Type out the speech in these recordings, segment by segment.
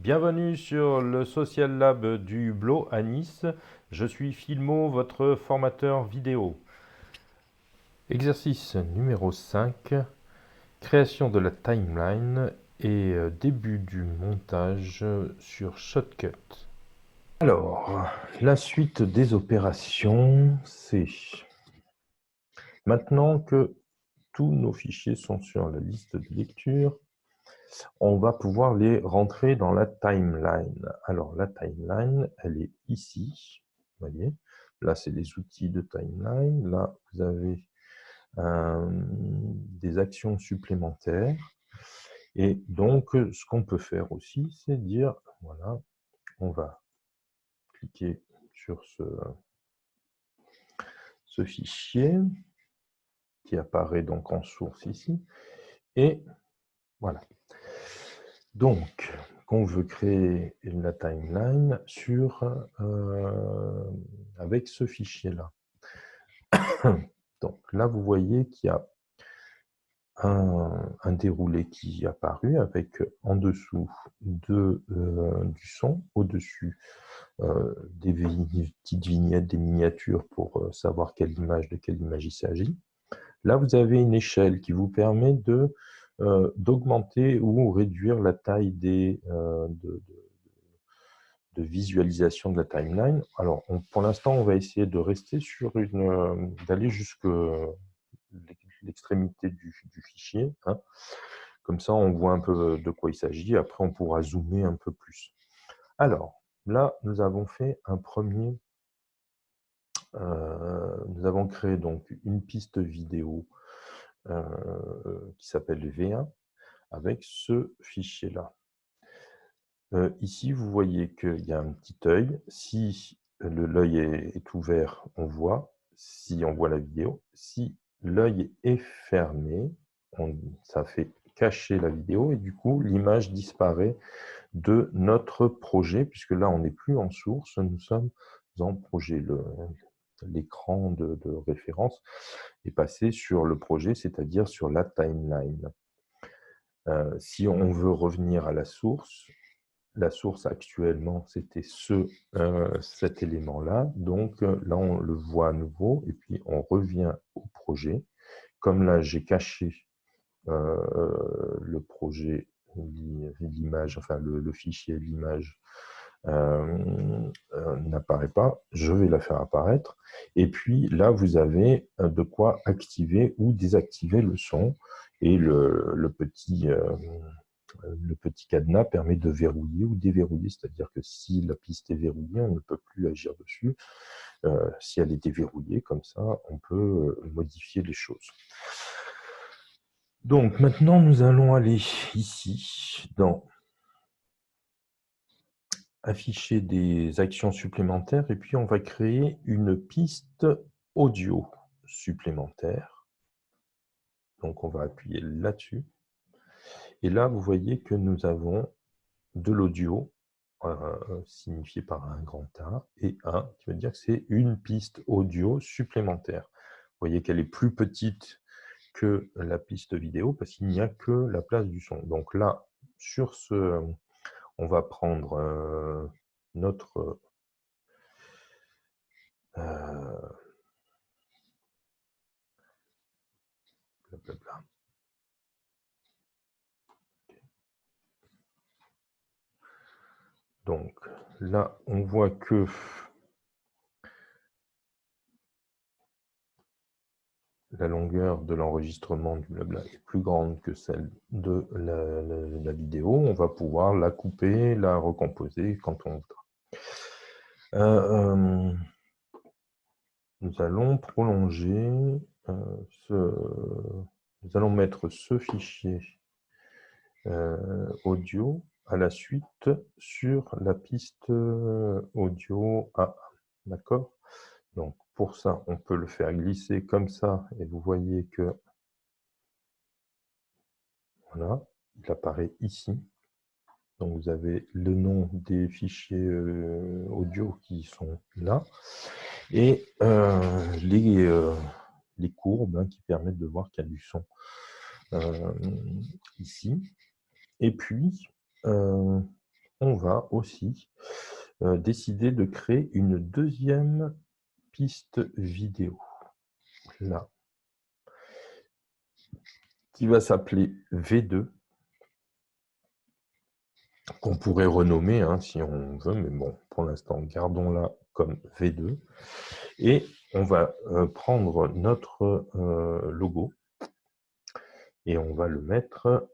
Bienvenue sur le Social Lab du Hublot à Nice. Je suis Filmo, votre formateur vidéo. Exercice numéro 5, création de la timeline et début du montage sur Shotcut. Alors, la suite des opérations, c'est maintenant que tous nos fichiers sont sur la liste de lecture, on va pouvoir les rentrer dans la timeline. Alors, la timeline, elle est ici. Vous voyez, là, c'est les outils de timeline. Là, vous avez des actions supplémentaires. Et donc, ce qu'on peut faire aussi, c'est dire, voilà, on va cliquer sur ce fichier qui apparaît donc en source ici. Et voilà. Donc, qu'on veut créer la timeline avec ce fichier-là. Donc là, vous voyez qu'il y a un déroulé qui est apparu avec en dessous du son, au-dessus des petites vignettes, des miniatures pour savoir de quelle image il s'agit. Là, vous avez une échelle qui vous permet d'augmenter ou réduire la taille de visualisation de la timeline. Alors, pour l'instant, on va essayer de rester d'aller jusqu'à l'extrémité du fichier. Hein. Comme ça, on voit un peu de quoi il s'agit. Après, on pourra zoomer un peu plus. Alors, là, nous avons fait un premier... nous avons créé donc une piste vidéo qui s'appelle V1 avec ce fichier-là. Ici, vous voyez qu'il y a un petit œil. Si l'œil est ouvert, on voit. Si on voit la vidéo. Si l'œil est fermé, ça fait cacher la vidéo et du coup, l'image disparaît de notre projet, puisque là, on n'est plus en source, nous sommes en projet. L'écran de référence est passé sur le projet, c'est-à-dire sur la timeline. Si on veut revenir à la source actuellement, c'était cet élément-là. Donc là, on le voit à nouveau et puis on revient au projet. Comme là, j'ai caché le projet, l'image, enfin le fichier, l'image n'apparaît pas, je vais la faire apparaître. Et puis là, vous avez de quoi activer ou désactiver le son. Et le petit cadenas permet de verrouiller ou déverrouiller, c'est-à-dire que si la piste est verrouillée, on ne peut plus agir dessus. Si elle est déverrouillée, comme ça, on peut modifier les choses. Donc maintenant, nous allons aller ici, dans afficher des actions supplémentaires, et puis on va créer une piste audio supplémentaire. Donc on va appuyer là-dessus. Et là, vous voyez que nous avons de l'audio, signifié par un grand A, et un qui veut dire que c'est une piste audio supplémentaire. Vous voyez qu'elle est plus petite que la piste vidéo, parce qu'il n'y a que la place du son. Donc là, on va prendre notre... blablabla. Donc là, on voit que la longueur de l'enregistrement du blabla est plus grande que celle de la vidéo. On va pouvoir la couper, la recomposer quand on voudra. Nous allons prolonger nous allons mettre ce fichier audio à la suite sur la piste audio A1. D'accord? Donc, pour ça, on peut le faire glisser comme ça, et vous voyez que, voilà, il apparaît ici. Donc, vous avez le nom des fichiers audio qui sont là, et les courbes qui permettent de voir qu'il y a du son ici. Et puis, on va aussi décider de créer une deuxième piste vidéo, là, qui va s'appeler V2, qu'on pourrait renommer hein, si on veut, mais bon, pour l'instant, gardons-la comme V2. Et on va prendre notre logo et on va le mettre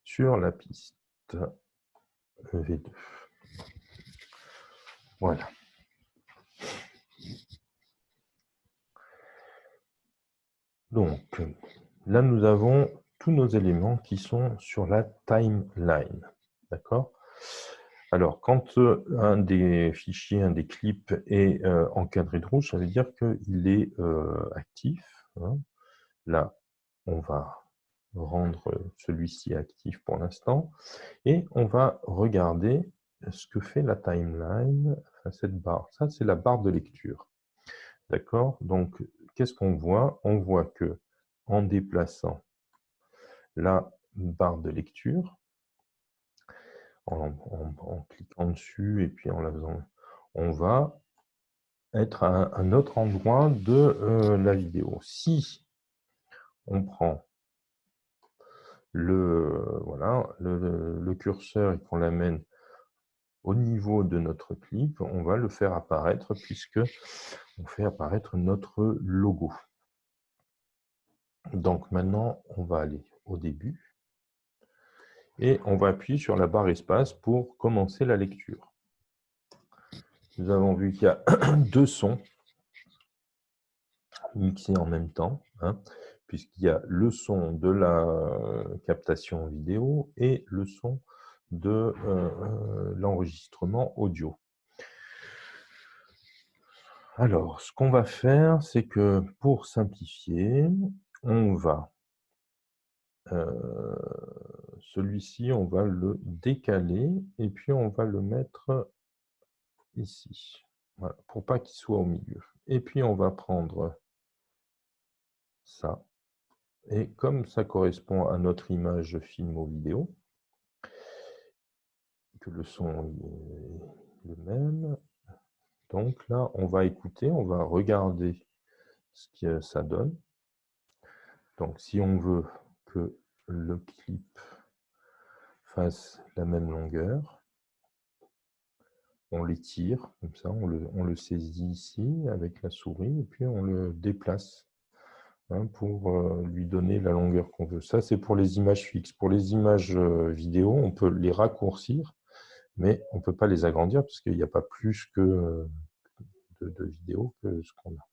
sur la piste V2. Voilà. Donc, là, nous avons tous nos éléments qui sont sur la timeline. D'accord? Alors, quand un des fichiers, un des clips est encadré de rouge, ça veut dire qu'il est actif. Hein. Là, on va rendre celui-ci actif pour l'instant. Et on va regarder ce que fait la timeline, enfin, cette barre. Ça, c'est la barre de lecture. D'accord? Donc, qu'est-ce qu'on voit? On voit que en déplaçant la barre de lecture, en cliquant dessus et puis en la faisant, on va être à un autre endroit de la vidéo. Si on prend le curseur et qu'on l'amène au niveau de notre clip, on va le faire apparaître puisque on fait apparaître notre logo. Donc maintenant, on va aller au début et on va appuyer sur la barre espace pour commencer la lecture. Nous avons vu qu'il y a deux sons mixés en même temps, hein, puisqu'il y a le son de la captation vidéo et le son de l'enregistrement audio. Alors, ce qu'on va faire, c'est que pour simplifier, on va celui-ci, on va le décaler et puis on va le mettre ici, voilà, pour pas qu'il soit au milieu. Et puis on va prendre ça. Et comme ça correspond à notre image film ou vidéo, que le son est le même, donc là, on va écouter, on va regarder ce que ça donne. Donc, si on veut que le clip fasse la même longueur, on l'étire, comme ça, on le saisit ici avec la souris, et puis on le déplace hein, pour lui donner la longueur qu'on veut. Ça, c'est pour les images fixes. Pour les images vidéo, on peut les raccourcir, mais on ne peut pas les agrandir, parce qu'il n'y a pas plus que de vidéos que ce qu'on a.